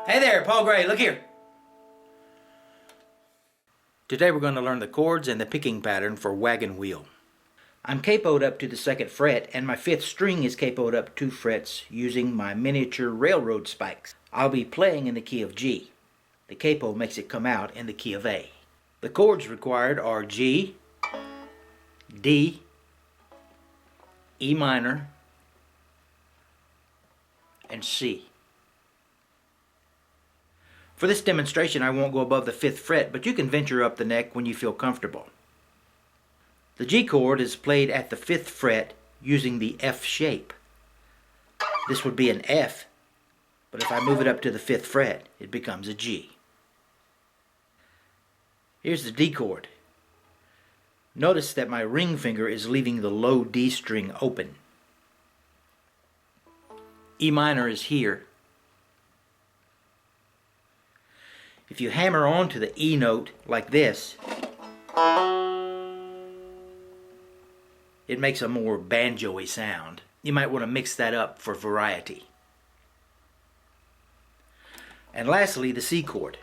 Hey there, Paul Gray, look here. Today we're going to learn the chords and the picking pattern for Wagon Wheel. I'm capoed up to the 2nd fret and my 5th string is capoed up 2 frets using my miniature railroad spikes. I'll be playing in the key of G. The capo makes it come out in the key of A. The chords required are G, D, E minor, and C. For this demonstration I won't go above the 5th fret, but you can venture up the neck when you feel comfortable. The G chord is played at the 5th fret using the F shape. This would be an F, but if I move it up to the 5th fret, it becomes a G. Here's the D chord. Notice that my ring finger is leaving the low D string open. E minor is here. If you hammer onto the E note like this, it makes a more banjo-y sound. You might want to mix that up for variety. And lastly, the C chord.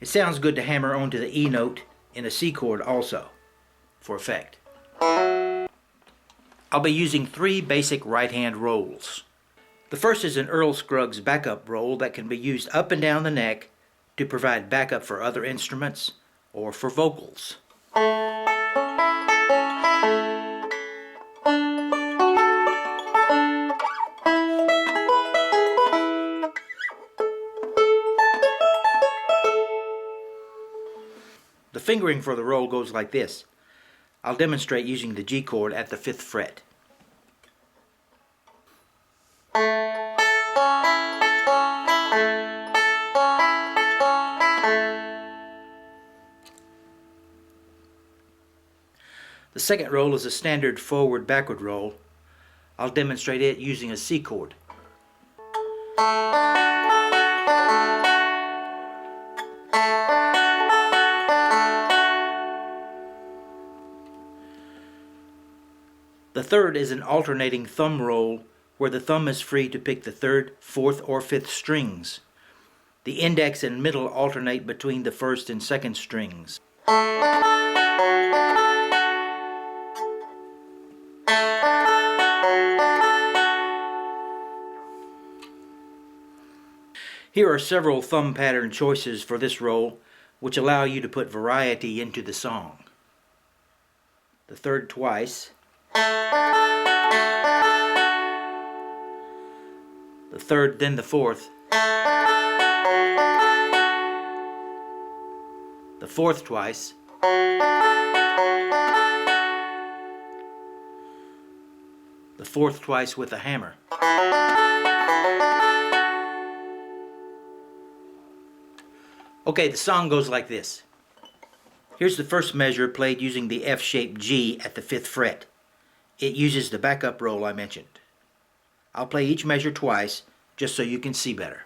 It sounds good to hammer onto the E note in a C chord also, for effect. I'll be using 3 basic right-hand rolls. The first is an Earl Scruggs backup roll that can be used up and down the neck to provide backup for other instruments or for vocals. The fingering for the roll goes like this. I'll demonstrate using the G chord at the 5th fret. The second roll is a standard forward-backward roll. I'll demonstrate it using a C chord. The third is an alternating thumb roll where the thumb is free to pick the 3rd, 4th, or 5th strings. The index and middle alternate between the 1st and 2nd strings. Here are several thumb pattern choices for this roll, which allow you to put variety into the song. The 3rd twice, the 3rd, then the 4th, the 4th twice, the 4th twice with a hammer. Okay, the song goes like this. Here's the first measure played using the F-shaped G at the 5th fret. It uses the backup roll I mentioned. I'll play each measure twice, just so you can see better.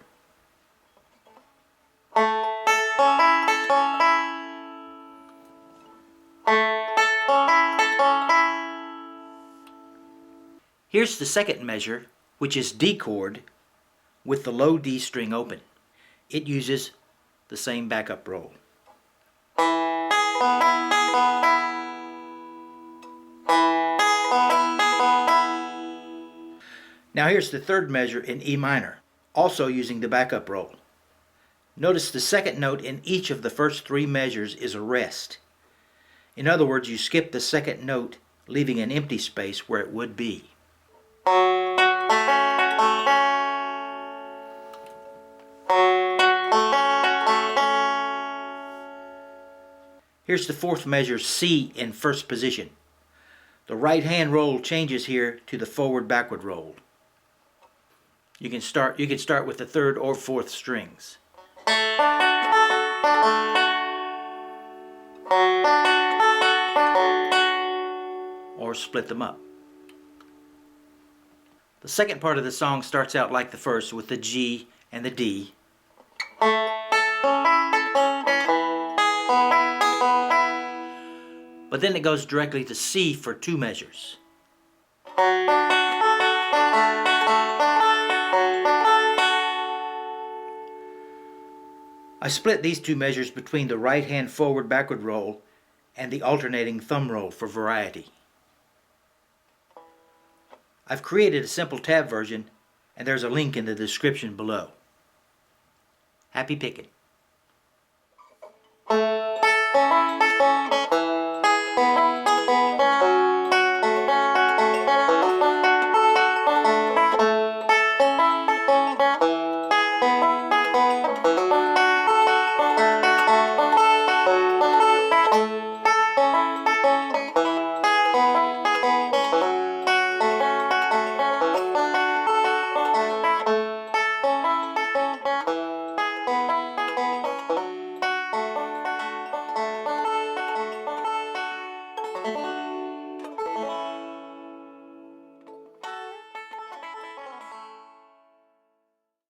Here's the second measure, which is D chord, with the low D string open. It uses the same backup roll. Now here's the 3rd measure in E minor, also using the backup roll. Notice the 2nd note in each of the first 3 measures is a rest. In other words, you skip the 2nd note, leaving an empty space where it would be. Here's the 4th measure, C, in 1st position. The right hand roll changes here to the forward-backward roll. You can start with the 3rd or 4th strings. Or split them up. The second part of the song starts out like the first with the G and the D. But then it goes directly to C for 2 measures. I split these two measures between the right hand forward-backward roll and the alternating thumb roll for variety. I've created a simple tab version, and there's a link in the description below. Happy picking!